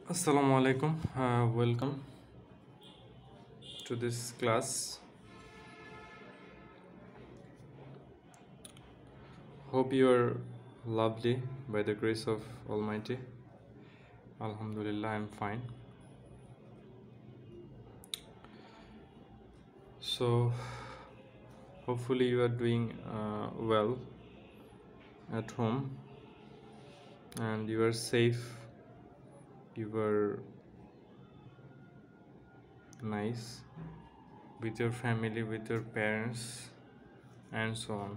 Assalamu alaikum. Welcome to this class. Hope you are lovely by the grace of Almighty. Alhamdulillah, I'm fine. So, hopefully, you are doing well at home and you are safe. You are nice with your family, with your parents, and so on.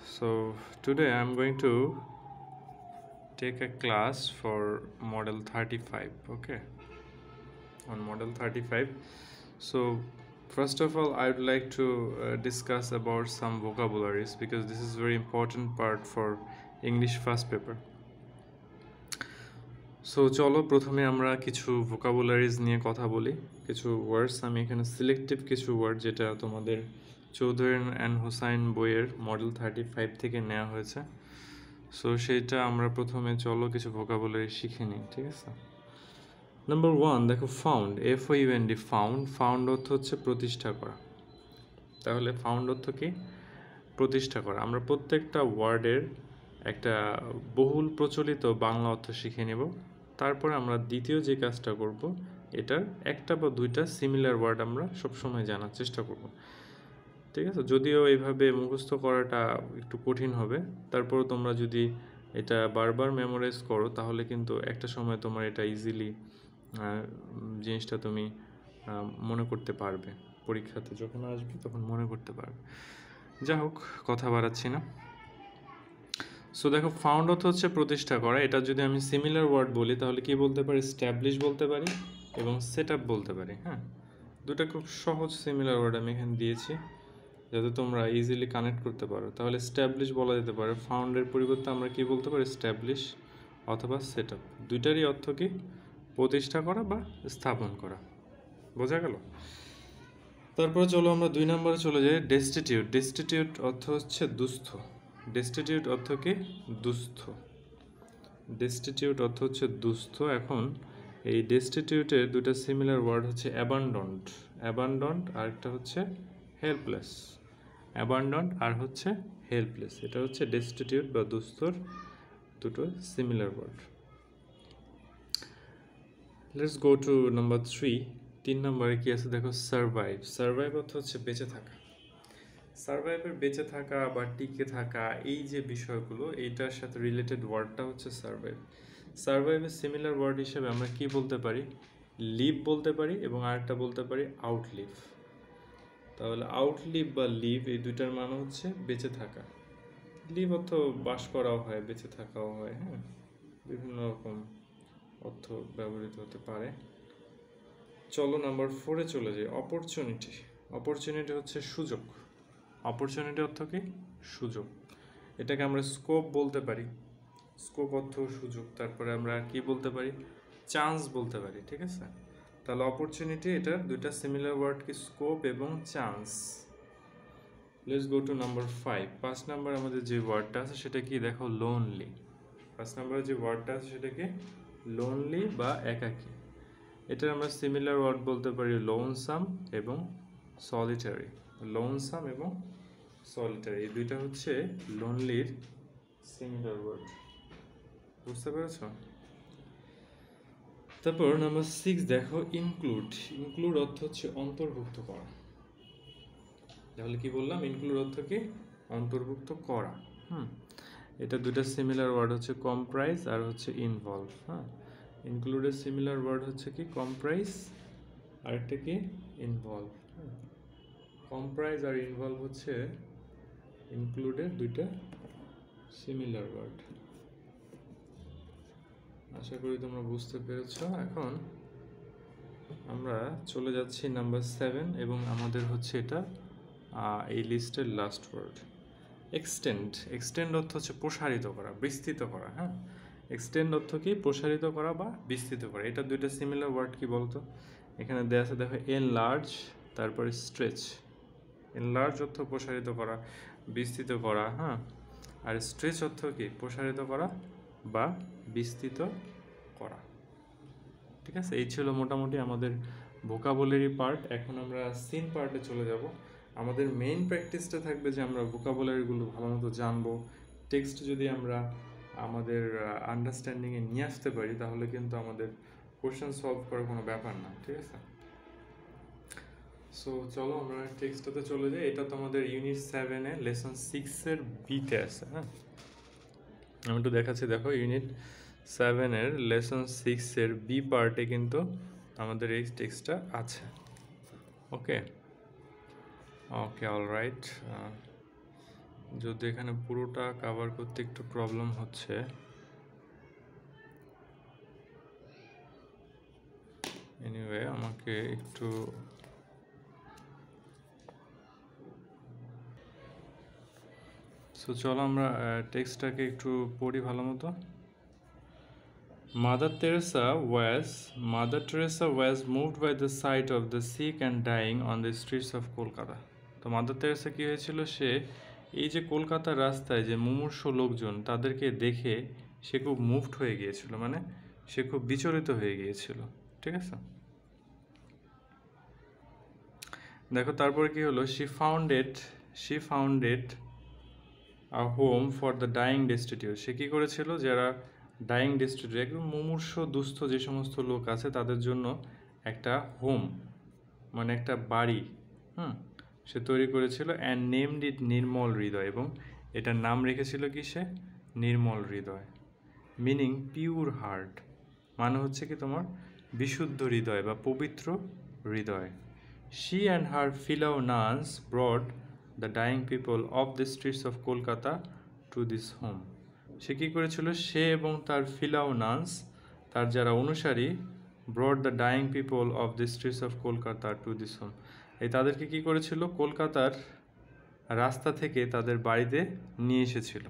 So, today I'm going to take a class for model 35. Okay, on model 35. So first of all, I would like to discuss about some vocabularies because this is very important part for English first paper. So চলো প্রথমে আমরা কিছু vocabularies নিয়ে কথা বলি। কিছু ওয়ার্ডস আমি এখানে সিলেক্টিভ কিছু ওয়ার্ড যেটা তোমাদের চৌধুরী অ্যান্ড হুসাইন বইয়ের মডেল 35 থেকে নেওয়া হয়েছে। সো সেইটা আমরা প্রথমে চলো কিছু ভোকাবুলারি শিখে নিই, ঠিক আছে? নাম্বার 1 দেখো, ফাউন্ড, FOUND, ফাউন্ড। ফাউন্ড অর্থ হচ্ছে প্রতিষ্ঠা করা। তাহলে ফাউন্ড অর্থ কি? প্রতিষ্ঠা করা। আমরা প্রত্যেকটা ওয়ার্ডের একটা বহুল প্রচলিত বাংলা অর্থ শিখে নেব, তারপরে আমরা দ্বিতীয় যে কাজটা করব, এটার একটা বা দুইটা সিমিলার ওয়ার্ড আমরা সবসময় জানার চেষ্টা করব, ঠিক আছে? যদিও এইভাবে মুখস্থ করাটা একটু কঠিন হবে, তারপর তোমরা যদি এটা বারবার মেমোরাইজ করো তাহলে কিন্তু একটা সময় তোমার এটা ইজিলি জিনিসটা তুমি মনে করতে পারবে, পরীক্ষাতে যখন আসবে তখন মনে করতে পারবে। যা হোক, কথা বাড়াচ্ছি না। সো দেখো, ফাউন্ড অর্থ হচ্ছে প্রতিষ্ঠা করা। এটা যদি আমি সিমিলার ওয়ার্ড বলি তাহলে কি বলতে পারি? স্ট্যাবলিশ বলতে পারি এবং সেট আপ বলতে পারি। হ্যাঁ, দুটা খুব সহজ সিমিলার ওয়ার্ড আমি এখানে দিয়েছি যাতে তোমরা ইজিলি কানেক্ট করতে পারো। তাহলে স্ট্যাবলিশ বলা যেতে পারে, ফাউন্ডের পরিবর্তে আমরা কি বলতে পারি? স্ট্যাবলিশ অথবা সেট আপ। দুইটারই অর্থ কি? প্রতিষ্ঠা করা বা স্থাপন করা। বোঝা গেল? তারপরে চলো আমরা 2 নম্বরে চলে যাই। ডেস্টিটিউট। ডেস্টিটিউট অর্থ হচ্ছে দুস্থ। ডেস্টিটিউট অর্থ কি? দুস্থ। ডেস্টিটিউট অর্থ হচ্ছে দুস্থ। এখন এই ডেস্টিটিউটের দুটো সিমিলার ওয়ার্ড হচ্ছে অ্যাবান্ডন্ড। অ্যাবান্ডন্ড আর একটা হচ্ছে হেল্পলেস। অ্যাবান্ডন্ড আর হচ্ছে হেল্পলেস, এটা হচ্ছে ডেস্টিটিউট বা দুস্থর দুটো similar word. Let's go to number 3। 3 নম্বরে কি আছে দেখো, সারভাইভ। সারভাইভ অর্থ হচ্ছে বেঁচে থাকা। সারভাইভের বেঁচে থাকা বা টিকে থাকা, এই যে বিষয়গুলো, এইটার সাথে রিলেটেড ওয়ার্ডটা হচ্ছে সারভাইভ। সারভাইভের সিমিলার ওয়ার্ড হিসেবে আমরা কি বলতে পারি? লিভ বলতে পারি এবং আরেকটা বলতে পারি আউটলিভ। তাহলে আউটলিভ বা লিভ এই দুইটার মানে হচ্ছে বেঁচে থাকা। লিভ অর্থ বাস করাও হয়, বেঁচে থাকাও হয়। হ্যাঁ, বিভিন্ন রকম অর্থ ব্যবহৃত হতে পারে। চলো নাম্বার 4-এ চলে যাই। অপরচুনিটি। অপরচুনিটি হচ্ছে সুযোগ। অপরচুনিটি অর্থ কি? সুযোগ। এটাকে আমরা স্কোপ বলতে পারি। স্কোপ অর্থ সুযোগ। তারপরে আমরা কি বলতে পারি? চান্স বলতে পারি, ঠিক আছে? তাহলে অপরচুনিটি, এটার দুইটা সিমিলার ওয়ার্ড কি? স্কোপ এবং chance. Let's go to number 5। 5 number আমাদের যে ওয়ার্ডটা আছে সেটা কি দেখো, লোনলি। 5 নাম্বারে যে ওয়ার্ডটা আছে সেটা কি? লোনলি বা একাকী। এটার আমরা সিমিলার ওয়ার্ড বলতে পারি লোনসাম এবং সলিটারি। লোনসাম এবং সলিটারি, এই দুইটা হচ্ছে লোনলির সিমিলার ওয়ার্ড। বুঝতে পেরেছ? তারপর নাম্বার 6 দেখো, ইনক্লুড। ইনক্লুড অর্থ হচ্ছে অন্তর্ভুক্ত করা। তাহলে কি বললাম? ইনক্লুড অর্থ কি? অন্তর্ভুক্ত করা। এটা দুইটা সিমিলার ওয়ার্ড হচ্ছে কম্প্রাইজ আর হচ্ছে ইনভলভ। হ্যাঁ, ইনক্লুডের সিমিলার ওয়ার্ড হচ্ছে কি? কম্প্রাইজ, আরেকটা কি? ইনভলভ। কম্প্রাইজ আর ইনভলভ হচ্ছে ইনক্লুডের দুইটা সিমিলার ওয়ার্ড। আশা করি তোমরা বুঝতে পেরেছ। এখন আমরা চলে যাচ্ছি নাম্বার 7 এবং আমাদের হচ্ছে এটা এই লিস্টের লাস্ট ওয়ার্ড, এক্সটেন্ড। এক্সটেন্ড অর্থ হচ্ছে প্রসারিত করা, বিস্তৃত করা। হ্যাঁ, এক্সটেন্ড অর্থ কি? প্রসারিত করা বা বিস্তৃত করা। এটা দুইটা সিমিলার ওয়ার্ড কি বলতো? এখানে দেওয়া আছে দেখো, এনলার্জ, তারপরে স্ট্রেচ। এনলার্জ অর্থ প্রসারিত করা, বিস্তৃত করা। হ্যাঁ, আর স্ট্রেচ অর্থ কি? প্রসারিত করা বা বিস্তৃত করা। ঠিক আছে, এই ছিল মোটামুটি আমাদের ভোকাবুলারি পার্ট। এখন আমরা সিন পার্টে চলে যাব। আমাদের মেইন প্র্যাকটিসটা থাকবে যে আমরা ভোকাবুলারিগুলো ভালো মতো জানবো। টেক্সট যদি আমরা আমাদের আন্ডারস্ট্যান্ডিংয়ে নিয়ে আসতে পারি তাহলে কিন্তু আমাদের কোশ্চেন সলভ করার কোনো ব্যাপার না। ঠিক আছে, সো চলো আমরা টেক্সটটাতে চলে যাই। এটা তোমাদের ইউনিট 7-এ লেসন 6-এর বিতে আছে। হ্যাঁ, আমি একটু দেখাচ্ছি, দেখো ইউনিট 7-এর লেসন 6-এর বি পার্টে কিন্তু আমাদের এই টেক্সটটা আছে। ওকে ওকে, অলরাইট। যদি এখানে পুরোটা কভার করতে একটু প্রবলেম হচ্ছে, এনিওয়ে আমাকে একটু সো চলো আমরা টেক্সটটাকে একটু পড়ি ভালো মতো। Mother Teresa was moved by the sight of the sick and dying on the streets of Kolkata. তো মাদার তেরেসা কী হয়েছিল, সে এই যে কলকাতার রাস্তায় যে মুমূর্ষ লোকজন তাদেরকে দেখে সে খুব মুভড হয়ে গিয়েছিল, মানে সে খুব বিচলিত হয়ে গিয়েছিল। ঠিক আছে, দেখো তারপরে কি হলো, she founded a home for the dying destitute. সে কী করেছিল, যারা ডাইং ডিস্ট্রিক্ট একদম মুমূর্ষ দুস্থ যে সমস্ত লোক আছে তাদের জন্য একটা হোম, মানে একটা বাড়ি সে তৈরি করেছিল। অ্যান্ড নেমড ইট নির্মল হৃদয়, এবং এটার নাম রেখেছিল কি সে, Nirmal Hriday, meaning pure heart, মানে হচ্ছে কি তোমার বিশুদ্ধ হৃদয় বা পবিত্র হৃদয়। She and her fellow nuns brought the dying people of the streets of Kolkata to this home. সে কী করেছিল, সে এবং তার ফিলাও নান্স, তার যারা অনুসারী, brought the dying people of the streets of Kolkata to this home, এই তাদেরকে কী করেছিল, কলকাতার রাস্তা থেকে তাদের বাড়িতে নিয়ে এসেছিল।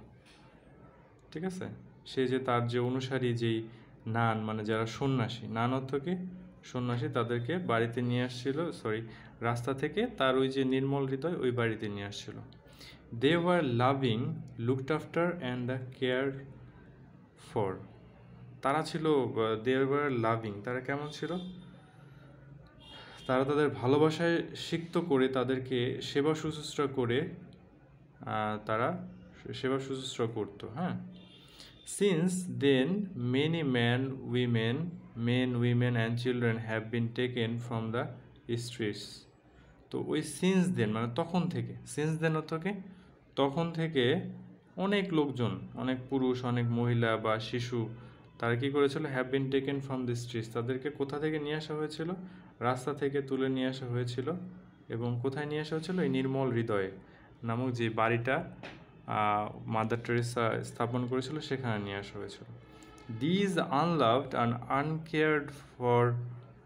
ঠিক আছে, সে যে তার যে অনুসারী যেই নান, মানে যারা সন্ন্যাসী, নান অর্থ কি সন্ন্যাসী, তাদেরকে বাড়িতে নিয়ে আসছিল, রাস্তা থেকে তার ওই যে নির্মল হৃদয় ওই বাড়িতে নিয়ে আসছিল। They were loving, looked after and the care for. তারা ছিল, দে ওয়ার লাভিং, তারা কেমন ছিল, তারা তাদের ভালোবাসায় সিক্ত করে তাদেরকে সেবা শুশ্রূষা করে তারা সেবা শুশ্রূষা করতো। হ্যাঁ, since then many men, women and children have been taken from the streets. তো ওই সিন্স দেন মানে তখন থেকে, সিন্স দেন অর্থ কি তখন থেকে, অনেক লোকজন, অনেক পুরুষ, অনেক মহিলা বা শিশু, তারা কী করেছিল, have been taken from the streets, তাদেরকে কোথা থেকে নিয়ে আসা হয়েছিল, রাস্তা থেকে তুলে নিয়ে আসা হয়েছিল। এবং কোথায় নিয়ে আসা হয়েছিল, এই নির্মল হৃদয়ে নামক যে বাড়িটা মাদার টেরেসা স্থাপন করেছিল সেখানে নিয়ে আসা হয়েছিল। These unloved and uncared for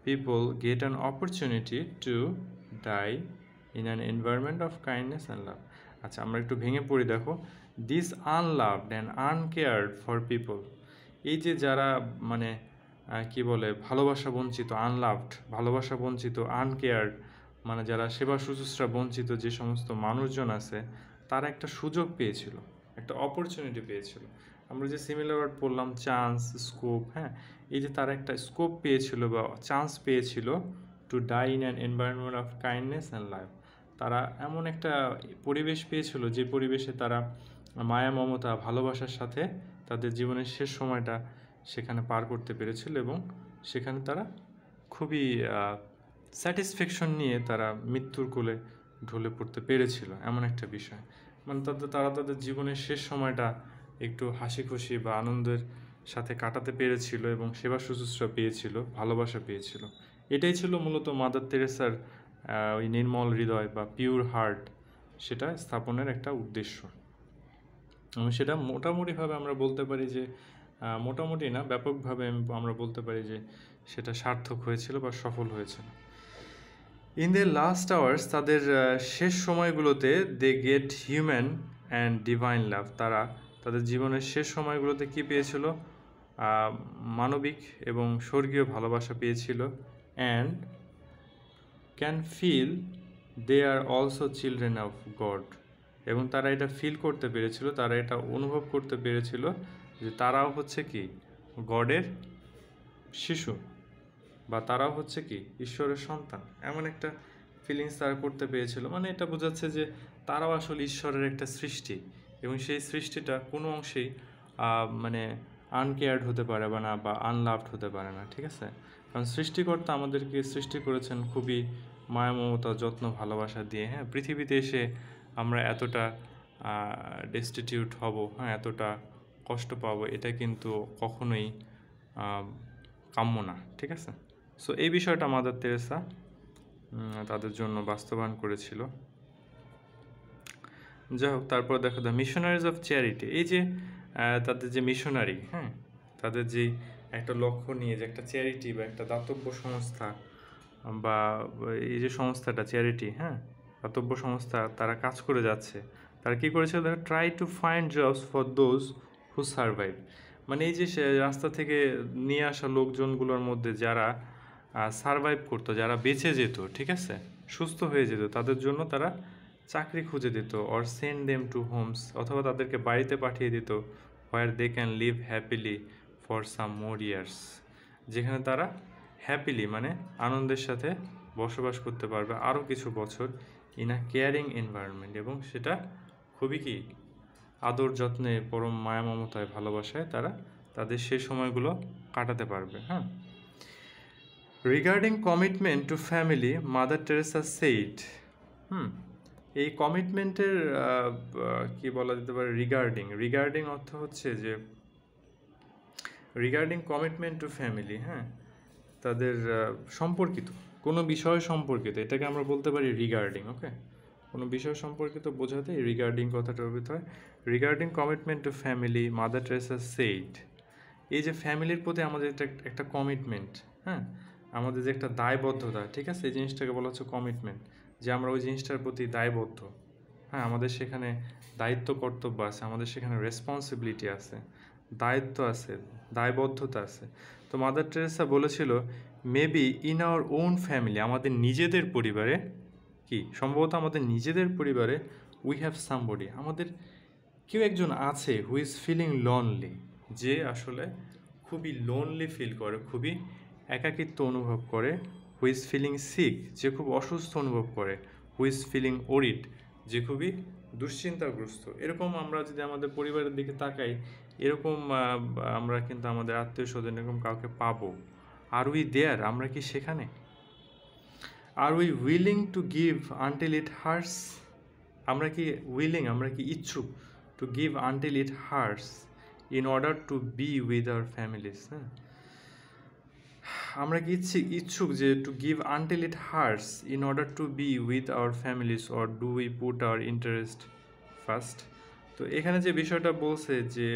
people get an opportunity to die in an environment of kindness and love. আচ্ছা, আমরা একটু ভেঙে পড়ি, দেখো, these unloved and uncared for people, এই যে যারা মানে কি বলে ভালোবাসা বঞ্চিত, আনলাভড ভালোবাসা বঞ্চিত, আনকেয়ার্ড মানে যারা সেবা শুশ্রূষা বঞ্চিত যে সমস্ত মানুষজন আছে, তারা একটা সুযোগ পেয়েছিল, একটা অপরচুনিটি পেয়েছিল। আমরা যে সিমিলার ওয়ার্ড পড়লাম, চান্স, স্কোপ, হ্যাঁ, এই যে তারা একটা স্কোপ পেয়েছিল বা চান্স পেয়েছিল to die in an environment of kindness and love. তারা এমন একটা পরিবেশ পেয়েছিল যে পরিবেশে তারা মায়া, মমতা, ভালোবাসার সাথে তাদের জীবনের শেষ সময়টা সেখানে পার করতে পেরেছিল, এবং সেখানে তারা খুবই স্যাটিসফ্যাকশন নিয়ে তারা মৃত্যুর কোলে ঢলে পড়তে পেরেছিল, এমন একটা বিষয়। মানে তারা তাদের জীবনের শেষ সময়টা একটু হাসি খুশি বা আনন্দের সাথে কাটাতে পেরেছিল এবং সেবা শুশ্রূষা পেয়েছিল, ভালোবাসা পেয়েছিল। এটাই ছিল মূলত মাদার তেরেসার ওই নির্মল হৃদয় বা পিওর হার্ট সেটা স্থাপনের একটা উদ্দেশ্য। সেটা মোটামুটিভাবে আমরা বলতে পারি যে, মোটামুটি না, ব্যাপকভাবে আমরা বলতে পারি যে সেটা সার্থক হয়েছিল বা সফল হয়েছিল। ইন দ্য লাস্ট আওয়ার্স, তাদের শেষ সময়গুলোতে, they get human and divine love, তারা তাদের জীবনের শেষ সময়গুলোতে কী পেয়েছিল, মানবিক এবং স্বর্গীয় ভালোবাসা পেয়েছিল। And can feel they are also children of God, এবং তারা এটা ফিল করতে পেরেছিল, তারা এটা অনুভব করতে পেরেছিল যে তারাও হচ্ছে কি গডের শিশু, বা তারাও হচ্ছে কি ঈশ্বরের সন্তান, এমন একটা ফিলিংস তারা করতে পেরেছিল। মানে এটা বোঝাচ্ছে যে তারাও আসলে ঈশ্বরের একটা সৃষ্টি, এবং সেই সৃষ্টিটা কোনো অংশেই মানে আনকেয়ার্ড হতে পারে বা না, বা আনলাভড হতে পারে না, ঠিক আছে? কারণ সৃষ্টিকর্তা আমাদেরকে সৃষ্টি করেছেন খুবই মায়া, মমতা, যত্ন, ভালোবাসা দিয়ে। হ্যাঁ, পৃথিবীতে এসে আমরা এতটা ডেস্টিটিউট হব, হ্যাঁ, এতটা কষ্ট পাবো, এটা কিন্তু কখনোই কাম্য না, ঠিক আছে? সো এই বিষয়টা মাদার তেরেসা তাদের জন্য বাস্তবায়ন করেছিল। যাই হোক, তারপর দেখো দ্য মিশনারিজ অফ চ্যারিটি, এই যে তাদের যে মিশনারি, হ্যাঁ, তাদের যে একটা লক্ষ্য নিয়ে যে একটা চ্যারিটি বা একটা দাতব্য সংস্থা, বা এই যে সংস্থাটা চ্যারিটি, হ্যাঁ, দাতব্য সংস্থা, তারা কাজ করে যাচ্ছে। তারা কী করেছিল? তারা try to find jobs for those who survive, মানে এই যে রাস্তা থেকে নিয়ে আসা লোকজনগুলোর মধ্যে যারা সার্ভাইভ করতো, যারা বেঁচে যেত, ঠিক আছে, সুস্থ হয়ে যেত, তাদের জন্য তারা চাকরি খুঁজে দিত, or send them to homes, অথবা তাদেরকে বাড়িতে পাঠিয়ে দিত, where they can live happily for some more years, যেখানে তারা হ্যাপিলি মানে আনন্দের সাথে বসবাস করতে পারবে আরও কিছু বছর, ইন আ কেয়ারিং এনভায়রনমেন্ট, এবং সেটা খুবই কি আদর যত্নে, পরম মায়া, মমতায়, ভালোবাসায় তারা তাদের সেই সময়গুলো কাটাতে পারবে। হ্যাঁ, regarding commitment to family, mother Teresa said, এই কমিটমেন্টের কি বলা যেতে পারে, রিগার্ডিং অর্থ হচ্ছে যে রিগার্ডিং কমিটমেন্ট টু ফ্যামিলি, হ্যাঁ, তাদের সম্পর্কিত কোনো বিষয় সম্পর্কিত, এটাকে আমরা বলতে পারি রিগার্ডিং। ওকে, কোনো বিষয় সম্পর্কিত বোঝাতে রিগার্ডিং কথাটা ব্যবহৃত হয়। Regarding commitment to family, mother Teresa said, এই যে ফ্যামিলির প্রতি আমাদের একটা কমিটমেন্ট, হ্যাঁ, আমাদের যে একটা দায়বদ্ধতা, ঠিক আছে, এই জিনিসটাকে বলা হচ্ছে কমিটমেন্ট, যে আমরা ওই জিনিসটার প্রতি দায়বদ্ধ। হ্যাঁ, আমাদের সেখানে দায়িত্ব, কর্তব্য আছে, আমাদের সেখানে রেসপন্সিবিলিটি আছে, দায়িত্ব আছে, দায়বদ্ধতা আছে। তো মাদার টেরেসা বলেছিল, maybe in our own family, আমাদের নিজেদের পরিবারে, কি সম্ভবত আমাদের নিজেদের পরিবারে, উই হ্যাভ সামবডি, আমাদের কেউ একজন আছে, হু ইজ ফিলিং লনলি, যে আসলে খুবই লোনলি ফিল করে, খুবই একাকিত্ব অনুভব করে, হু ইজ ফিলিং সিক, যে খুব অসুস্থ অনুভব করে, হু ইজ ফিলিং ওরিড, যে খুবই দুশ্চিন্তাগ্রস্ত। এরকম আমরা যদি আমাদের পরিবারের দিকে তাকাই, এরকম আমরা কিন্তু আমাদের আত্মীয় স্বজন এরকম কাউকে পাবো। আর উই দেয়ার, আমরা কি সেখানে? Are we willing to give until it hurts, আমরা কি উইলিং, আমরা কি ইচ্ছুক, to give until it hurts in order to be with our families, হ্যাঁ, আমরা কি ইচ্ছুক যে to give until it hurts in order to be with our families, or do we put our interest first? তো এখানে যে বিষয়টা বলছে যে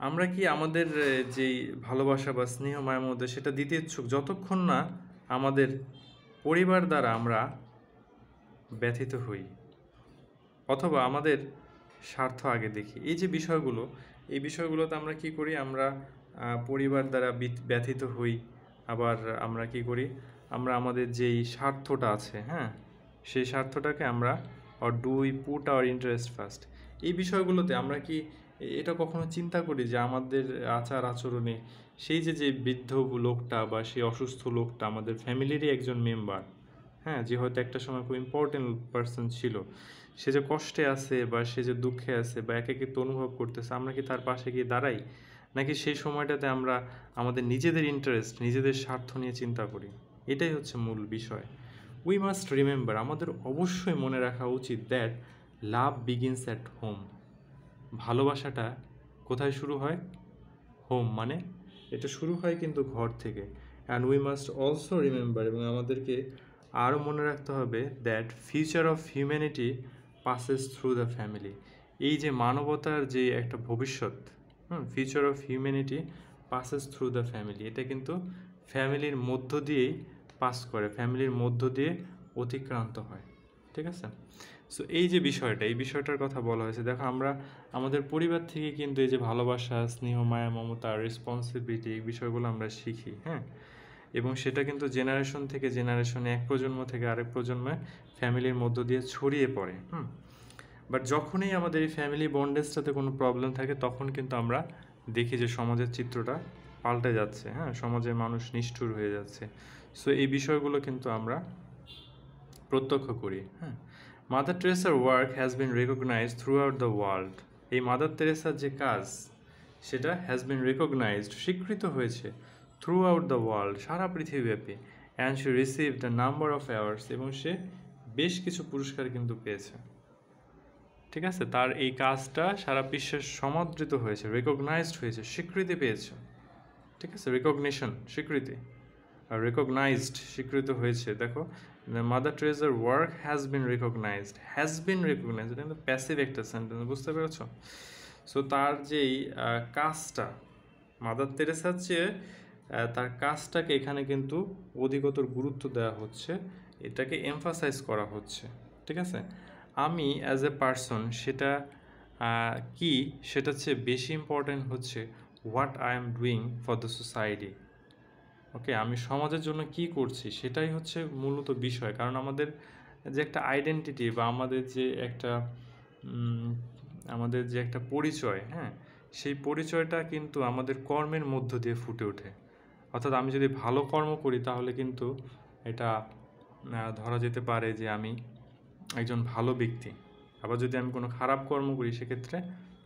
আমরা কি আমাদের যেই ভালোবাসা বা স্নেহ মায়ের মধ্যে সেটা দিতে ইচ্ছুক যতক্ষণ না আমাদের পরিবার দ্বারা আমরা ব্যথিত হই, অথবা আমাদের স্বার্থ আগে দেখি। এই যে বিষয়গুলো, এই বিষয়গুলোতে আমরা কি করি, আমরা পরিবার দ্বারা ব্যথিত হই, আবার আমরা কি করি, আমরা আমাদের যেই স্বার্থটা আছে, হ্যাঁ, সেই স্বার্থটাকে আমরা, or do we put our interest first, এই বিষয়গুলোতে আমরা কি এটা কখনো চিন্তা করি যে আমাদের আচার আচরণে সেই যে বৃদ্ধ লোকটা বা সেই অসুস্থ লোকটা আমাদের ফ্যামিলিরই একজন মেম্বার, হ্যাঁ, যে হয়তো একটা সময় খুব ইম্পর্টেন্ট পার্সন ছিল, সে যে কষ্টে আছে বা সে যে দুঃখে আছে বা একাকিত্ব অনুভব করতেছে, আমরা কি তার পাশে গিয়ে দাঁড়াই, নাকি সেই সময়টাতে আমরা আমাদের নিজেদের ইন্টারেস্ট, নিজেদের স্বার্থ নিয়ে চিন্তা করি? এটাই হচ্ছে মূল বিষয়। উই মাস্ট রিমেম্বার, আমাদের অবশ্যই মনে রাখা উচিত, that love begins at home, ভালোবাসাটা কোথায় শুরু হয়? হোম, মানে এটা শুরু হয় কিন্তু ঘর থেকে। And we must also remember, এবং আমাদেরকে আরও মনে রাখতে হবে, that future of humanity passes through the family, এই যে মানবতার যে একটা ভবিষ্যৎ, future of humanity passes through the family, এটা কিন্তু ফ্যামিলির মধ্য দিয়েই পাস করে, ফ্যামিলির মধ্য দিয়ে অতিক্রান্ত হয়, ঠিক আছে? সো এই যে বিষয়টা, এই বিষয়টার কথা বলা হয়েছে। দেখো, আমরা আমাদের পরিবার থেকে কিন্তু এই যে ভালোবাসা, স্নেহ, মায়া, মমতা, রেসপন্সিবিলিটি, এই বিষয়গুলো আমরা শিখি, হ্যাঁ, এবং সেটা কিন্তু জেনারেশন থেকে জেনারেশনে, এক প্রজন্ম থেকে আরেক প্রজন্মে ফ্যামিলির মধ্য দিয়ে ছড়িয়ে পড়ে। বাট যখনই আমাদের এই ফ্যামিলি বন্ডেজটাতে কোনো প্রবলেম থাকে তখন কিন্তু আমরা দেখি যে সমাজের চিত্রটা পাল্টে যাচ্ছে, হ্যাঁ, সমাজের মানুষ নিষ্ঠুর হয়ে যাচ্ছে। সো এই বিষয়গুলো কিন্তু আমরা প্রত্যক্ষ করি, হ্যাঁ। মাদার টেরেসার work has been recognised throughout the world. এই মাদার তেরেসার যে কাজ সেটা হ্যাজ বিন রেকগনাইজড, স্বীকৃত হয়েছে, থ্রু আউট দ্য ওয়ার্ল্ড, সারা পৃথিবীব্যাপী। And she receive the number of awards, এবং সে বেশ কিছু পুরস্কার কিন্তু পেয়েছে, ঠিক আছে। তার এই কাজটা সারা বিশ্বে সমাদৃত হয়েছে, রেকগনাইজড হয়েছে, স্বীকৃতি পেয়েছে, ঠিক আছে। রেকগনিশন, স্বীকৃতি, আর রেকগনাইজড, স্বীকৃত হয়েছে। দেখো, মাদার টেরেসার ওয়ার্ক হ্যাজ বিন রেকগনাইজড, এটা কিন্তু প্যাসিভ একটা সেন্টেন্স, বুঝতে পেরেছো? সো তার যেই কাজটা, মাদার তেরেসার চেয়ে তার কাজটাকে এখানে কিন্তু অধিকতর গুরুত্ব দেওয়া হচ্ছে, এটাকে এমফাসাইজ করা হচ্ছে, ঠিক আছে। আমি অ্যাজ এ পারসন সেটা কি, সেটার চেয়ে বেশি ইম্পর্ট্যান্ট হচ্ছে what I am doing for the society. Okay, আমি সমাজের জন্য কি করছি সেটাই হচ্ছে মূলত বিষয়। কারণ আমাদের যে একটা আইডেন্টিটি বা আমাদের যে একটা পরিচয়, হ্যাঁ, সেই পরিচয়টা কিন্তু আমাদের কর্মের মধ্য দিয়ে ফুটে ওঠে। অর্থাৎ আমি যদি ভালো কর্ম করি তাহলে কিন্তু এটা ধরা যেতে পারে যে আমি একজন ভালো ব্যক্তি। আবার যদি আমি কোনো খারাপ কর্ম করি সেক্ষেত্রে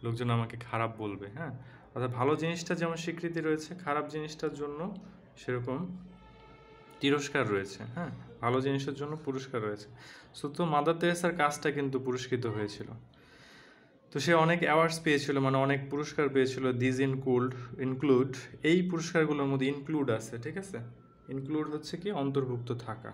লোকজন আমাকে খারাপ বলবে, হ্যাঁ। অর্থাৎ ভালো জিনিসটা যেমন স্বীকৃতি রয়েছে, খারাপ জিনিসটার জন্য সেরকম তিরস্কার রয়েছে, হ্যাঁ, ভালো জিনিসের জন্য পুরস্কার রয়েছে। সো তো মাদার তেরেসার কাজটা কিন্তু পুরস্কৃত হয়েছিল। তো সে অনেক অ্যাওয়ার্ডস পেয়েছিল, মানে অনেক পুরস্কার পেয়েছিল। দিস ইনক্লুড, এই পুরস্কারগুলোর মধ্যে ইনক্লুড আছে, ঠিক আছে। ইনক্লুড হচ্ছে কি, অন্তর্ভুক্ত থাকা।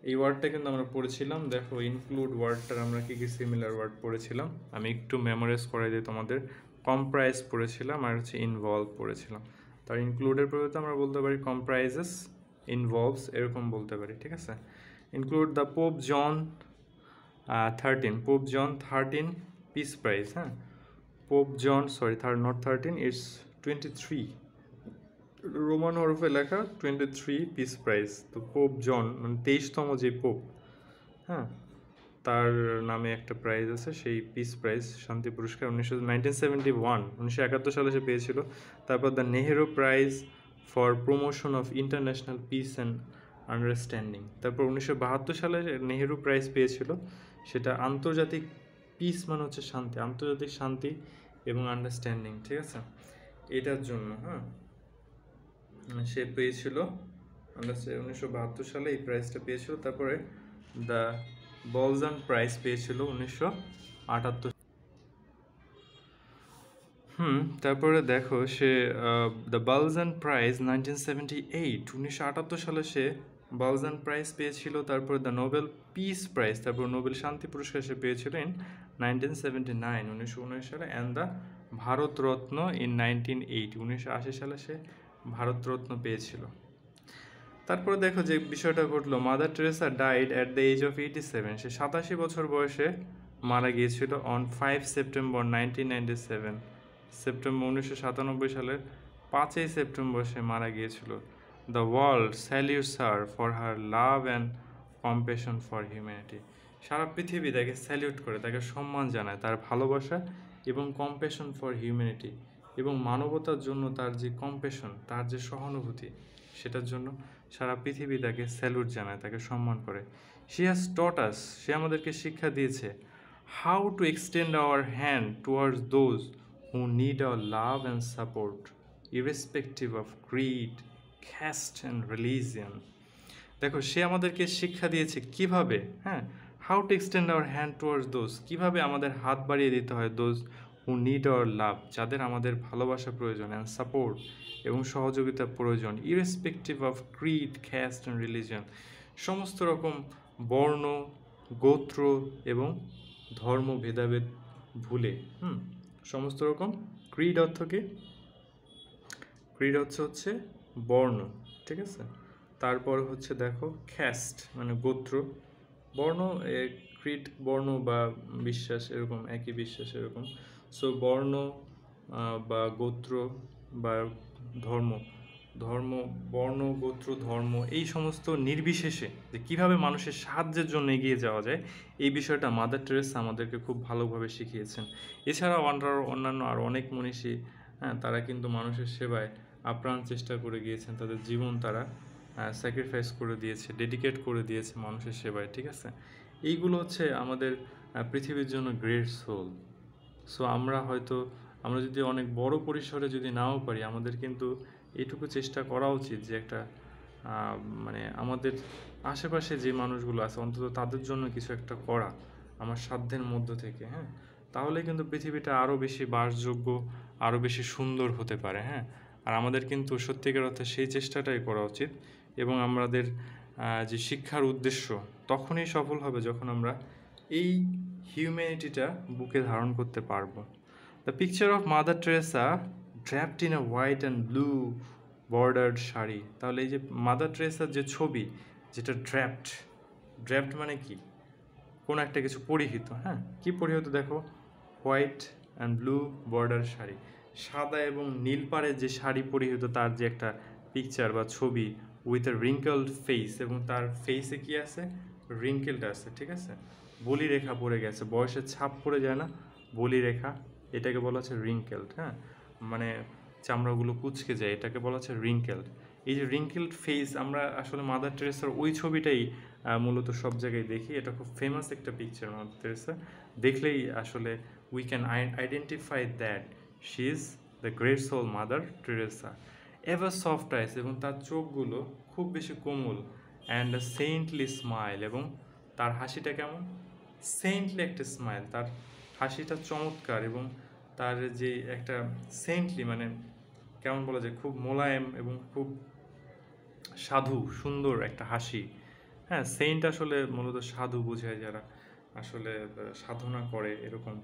এই ওয়ার্ডটা কিন্তু আমরা পড়েছিলাম। দেখো, ইনক্লুড ওয়ার্ডটার আমরা কি কি সিমিলার ওয়ার্ড পড়েছিলাম, আমি একটু মেমোরাইজ করাই দিই তোমাদের। কম্প্রাইজ পড়েছিলাম আর হচ্ছে ইনভলভ পড়েছিলাম। তার ইনক্লুডের পরিবর্তে আমরা বলতে পারি কম্প্রাইজেস, ইনভলভস, এরকম বলতে পারি, ঠিক আছে। Include the pope John 13 peace prize, হ্যাঁ। Pope John, sorry, not 13, it's 23, Roman হরফে লেখা 23 পিস প্রাইজ। তো পোপ জন মানে 23তম যে পোপ, হ্যাঁ, তার নামে একটা প্রাইজ আছে, সেই পিস প্রাইজ, শান্তি পুরস্কার। 1971 সালে সে পেয়েছিল। তারপর the Nehru prize for promotion of international piece and understanding. তারপর 1972 সালে নেহেরু প্রাইজ পেয়েছিল, সেটা আন্তর্জাতিক পিস মানে হচ্ছে শান্তি, আন্তর্জাতিক শান্তি এবং আন্ডারস্ট্যান্ডিং, ঠিক আছে, এটার জন্য, হ্যাঁ, সে পেয়েছিল 1972 সালে এই প্রাইজটা পেয়েছিল। তারপরে দ্য বলজান প্রাইজ পেয়েছিল 1978। তারপরে দেখো, সে দ্য বালজান প্রাইজ 1978 সালে সে বালজান প্রাইজ পেয়েছিল। তারপরে দ্য নোবেল পিস প্রাইজ, তারপর নোবেল শান্তি পুরস্কার সে পেয়েছিল ইন 1979 সালে। অ্যান্ড দ্য ভারতরত্ন ইন 1980 সালে সে ভারতরত্ন পেয়েছিল। তারপরে দেখো যে বিষয়টা ঘটলো, Mother Teresa died at the age of 87, সে 87 বছর বয়সে মারা গিয়েছিল অন 5 সেপ্টেম্বর 1997, সেপ্টেম্বর 1997 সালের 5ই সেপ্টেম্বর সে মারা গিয়েছিল। The world salutes her for her love and compassion for humanity. সারা পৃথিবী তাকে স্যালিউট করে, তাকে সম্মান জানায়, তার ভালোবাসা এবং কম্প্যাশন ফর হিউম্যানিটি, এবং মানবতার জন্য তার যে কম্প্যাশন, তার যে সহানুভূতি, সেটার জন্য সারা পৃথিবী তাকে স্যালুট জানায়, তাকে সম্মান করে। শি হ্যাজ টট আস, সে আমাদেরকে শিক্ষা দিয়েছে how to extend our hand towards those who need our love and support irrespective of Creed, cast and religion. দেখো, সে আমাদেরকে শিক্ষা দিয়েছে কিভাবে, হ্যাঁ, how to extend our hand towards those, কীভাবে আমাদের হাত বাড়িয়ে দিতে হয়, those who need our love, যাদের আমাদের ভালোবাসা প্রয়োজন, অ্যান্ড সাপোর্ট, এবং সহযোগিতা প্রয়োজন, irrespective of Creed, cast and religion, সমস্ত রকম বর্ণ, গোত্র এবং ধর্ম ভেদাভেদ ভুলে, সমস্ত রকম। ক্রিড অর্থ কি? ক্রিড হচ্ছে বর্ণ, ঠিক আছে। তারপর হচ্ছে দেখো ক্যাস্ট মানে গোত্র, বর্ণ, ক্রিড বর্ণ বা বিশ্বাস, এরকম একই বিশ্বাস এরকম। সো বর্ণ বা গোত্র বা ধর্ম ধর্ম, বর্ণ, গোত্র, ধর্ম এই সমস্ত নির্বিশেষে যে কীভাবে মানুষের সাহায্যের জন্য এগিয়ে যাওয়া যায়, এই বিষয়টা মাদার টেরেসা আমাদেরকে খুব ভালোভাবে শিখিয়েছেন। এছাড়াও অন্যান্য আর অনেক মনীষী, হ্যাঁ, তারা কিন্তু মানুষের সেবায় আপ্রাণ চেষ্টা করে গিয়েছেন, তাদের জীবন তারা স্যাক্রিফাইস করে দিয়েছে, ডেডিকেট করে দিয়েছে মানুষের সেবায়, ঠিক আছে? এইগুলো হচ্ছে আমাদের পৃথিবীর জন্য গ্রেট সোল। সো আমরা যদি অনেক বড় পরিসরে যদি নাও পারি, আমাদের কিন্তু এইটুকু চেষ্টা করা উচিত যে একটা মানে আমাদের আশেপাশে যে মানুষগুলো আছে অন্তত তাদের জন্য কিছু একটা করা আমার সাধ্যের মধ্য থেকে, হ্যাঁ, তাহলে কিন্তু পৃথিবীটা আরও বেশি বাসযোগ্য, আরও বেশি সুন্দর হতে পারে, হ্যাঁ। আর আমাদের কিন্তু সত্যিকার অর্থে সেই চেষ্টাটাই করা উচিত। এবং আমাদের যে শিক্ষার উদ্দেশ্য তখনই সফল হবে যখন আমরা এই হিউম্যানিটিটা বুকে ধারণ করতে পারবো। The picture of Mother Teresa draped in a white and blue bordered sari. তাহলে এই যে মাদার টেরেসার যে ছবি, যেটা ড্র্যাপড মানে কি? কোনো একটা কিছু পরিহিত, হ্যাঁ, কি পরিহিত দেখো, white and blue border sari, সাদা এবং নীল পাড়ের যে শাড়ি পরিহিত, তার যে একটা পিকচার বা ছবি উইথ এ রিঙ্কেলড ফেস, এবং তার ফেসে কি আছে, রিঙ্কেলড আছে, ঠিক আছে, বলি রেখা পড়ে গেছে, বয়সের ছাপ পড়ে যায় না, বলি রেখা, এটাকে বলা হচ্ছে রিঙ্কেলড, হ্যাঁ, মানে চামড়াগুলো কুঁচকে যায়, এটাকে বলা হচ্ছে রিঙ্কেলড। এই যে রিঙ্কেলড ফেস, আমরা আসলে মাদার টেরেসার ওই ছবিটাই মূলত সব জায়গায় দেখি। এটা খুব ফেমাস একটা পিকচার মাদার টেরেসা, দেখলেই আসলে we can identify that she is the great soul Mother Teresa. Ever soft eyes, এবং তার চোখগুলো খুব বেশি কোমল, অ্যান্ড আ সেন্টলি স্মাইল, এবং তার হাসিটা কেমন, সেন্টলি একটা স্মাইল, তার হাসিটা চমৎকার, এবং তার যে একটা সেন্টলি মানে কেমন বলা যায়, খুব মোলায়েম এবং খুব সাধু সুন্দর একটা হাসি, হ্যাঁ। সেন্ট আসলে মূলত সাধু বোঝায়, যারা আসলে সাধনা করে এরকম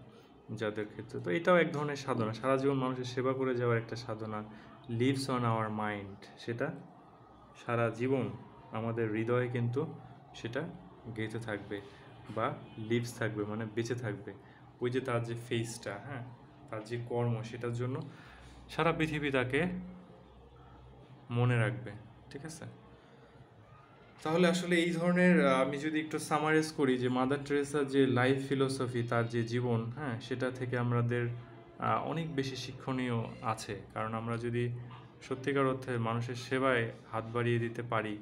যাদের ক্ষেত্রে। তো এটাও এক ধরনের সাধনা, সারা জীবন মানুষের সেবা করে যাওয়ার একটা সাধনা, লিভস অন আওয়ার মাইন্ড, সেটা সারা জীবন আমাদের হৃদয়ে কিন্তু সেটা গেঁথে থাকবে বা লিভস থাকবে, মানে বেঁচে থাকবে। ওই যে তার যে ফেসটা, হ্যাঁ, তার যে কর্ম, সেটার জন্য সারা পৃথিবী তাকে মনে রাখবে, ঠিক আছে? তাহলে আসলে এই ধরনের আমি যদি একটু সামারাইজ করি যে মাদার টেরেসার যে লাইফ ফিলোসফি, তার যে জীবন, হ্যাঁ, সেটা থেকে আমাদের অনেক বেশি শিক্ষণীয় আছে। কারণ আমরা যদি সত্যিকার অর্থে মানুষের সেবায় হাত বাড়িয়ে দিতে পারি,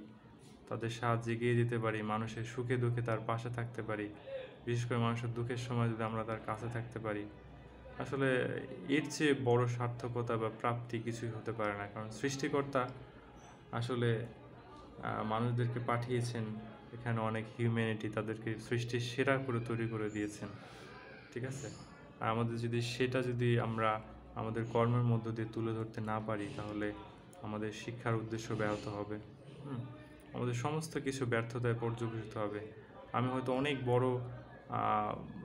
তাদের সাহায্যে এগিয়ে দিতে পারি, মানুষের সুখে দুঃখে তার পাশে থাকতে পারি, বিশেষ করে মানুষের দুঃখের সময় যদি আমরা তার কাছে থাকতে পারি, আসলে এর চেয়ে বড় সার্থকতা বা প্রাপ্তি কিছুই হতে পারে না। কারণ সৃষ্টিকর্তা আসলে মানুষদেরকে পাঠিয়েছেন এখানে, অনেক হিউম্যানিটি, তাদেরকে সৃষ্টির সেরা করে তৈরি করে দিয়েছেন, ঠিক আছে? আর আমাদের যদি আমরা আমাদের কর্মের মধ্য দিয়ে তুলে ধরতে না পারি, তাহলে আমাদের শিক্ষার উদ্দেশ্য ব্যাহত হবে, আমাদের সমস্ত কিছু ব্যর্থতায় পর্যবেসিত হবে। আমি হয়তো অনেক বড়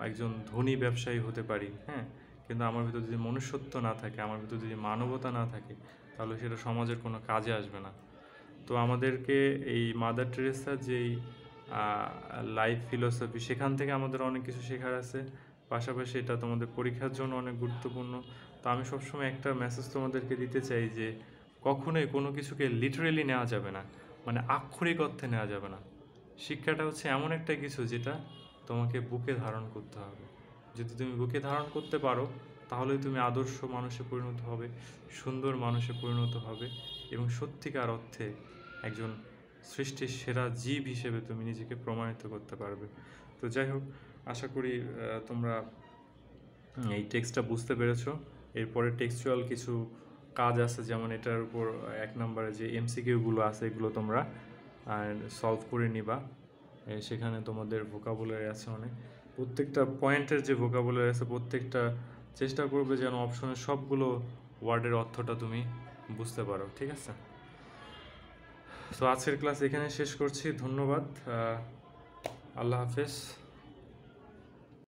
একজন ধনী ব্যবসায়ী হতে পারি, হ্যাঁ, কিন্তু আমার ভিতর যদি মনুষ্যত্ব না থাকে, আমার ভিতর যদি মানবতা না থাকে, তাহলে সেটা সমাজের কোনো কাজে আসবে না। তো আমাদেরকে এই মাদার টেরেসার যেই লাইফ ফিলোসফি, সেখান থেকে আমাদের অনেক কিছু শেখার আছে। পাশাপাশি এটা তোমাদের পরীক্ষার জন্য অনেক গুরুত্বপূর্ণ। তো আমি সবসময় একটা মেসেজ তোমাদেরকে দিতে চাই যে কখনোই কোনো কিছুকে লিটারেলি নেওয়া যাবে না, মানে আক্ষরিক অর্থে নেওয়া যাবে না। শিক্ষাটা হচ্ছে এমন একটা কিছু যেটা তোমাকে বুকে ধারণ করতে হবে। যদি তুমি বুকে ধারণ করতে পারো, তাহলেই তুমি আদর্শ মানুষে পরিণত হবে, সুন্দর মানুষে পরিণত হবে, এবং সত্যিকার অর্থে একজন সৃষ্টির সেরা জীব হিসেবে তুমি নিজেকে প্রমাণিত করতে পারবে। তো যাই হোক, আশা করি তোমরা এই টেক্সটটা বুঝতে পেরেছো। এরপরে টেক্সচুয়াল কিছু কাজ আছে, যেমন এটার উপর 1 নম্বরে যে এমসিকিউগুলো আছে, এগুলো তোমরা সলভ করে নিবা। সেখানে তোমাদের ভোকাবুলারি আছে অনেক, প্রত্যেকটা পয়েন্টের যে ভোকাবুলারি আছে, প্রত্যেকটা চেষ্টা করবে যেন অপশনের সবগুলো ওয়ার্ডের অর্থটা তুমি বুঝতে পারো, ঠিক আছে? তো আজকের ক্লাস এখানে শেষ করছি। ধন্যবাদ, আল্লাহ হাফেজ।